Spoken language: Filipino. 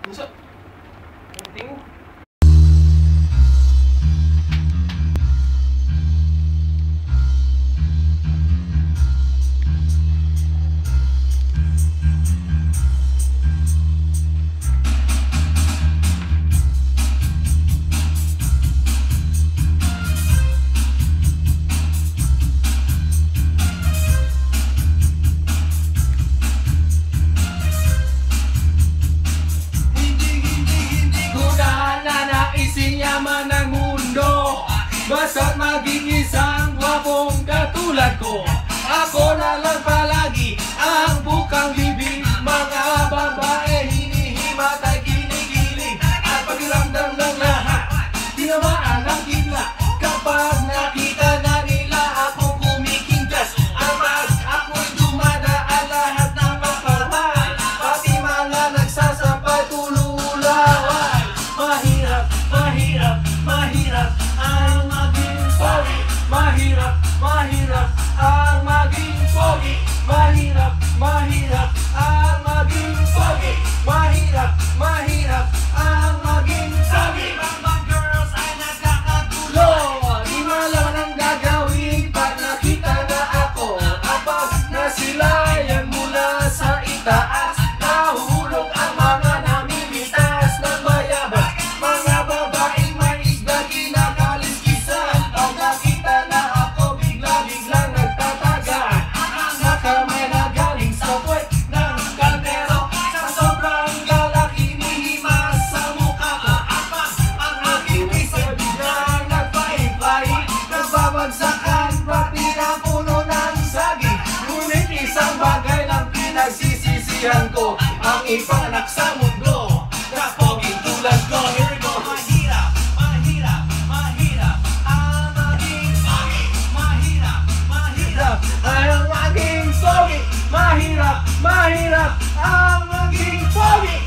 Bisa. Penting. Yaman ng mundo, basta't maging isang gwapong katulad ko. Ako na lang palagi ang bukang bibig. Mga babae hinihimatay, kinikilig, at pakiramdam ng lahat tinamaan ang kidla. Kapag nakita na nila akong kumikintas, amag ako'y dumadaan lahat ng mapahal, pati mga nagsasampay tululaway. Mahirap, mahirap, mahirap ang maging pogi. Mahirap, mahirap ang maging pogi. Mahirap, mahirap ang maging pogi. Mahirap, mahirap ang maging pogi. Mga girls ay nagkakatulo, di malaman ang gagawin pag nakita na ako. Kapag nasilayan mula sa itaas, nahuhulog ang mga namimitas ng mayabas. Mga babaeng may isda kinakaliskisan, pag nakita na ako bigla-biglang nagtataga. Mga kamay na galing sa puwet ng kaldero, sa sobrang galak hinihimas sa mukha ko. Ang aking isip biglang nagpaing-paing, nagbabagsakan pati na puno ng saging. Ngunit isang bagay lang pinagsisisihan ko, ang ipanganak sa mundo na poging tulad ko. Here we go. Mahirap, mahirap, mahirap ang maging pogi. Mahirap, mahirap ang maging pogi. Mahirap, mahirap ang maging pogi.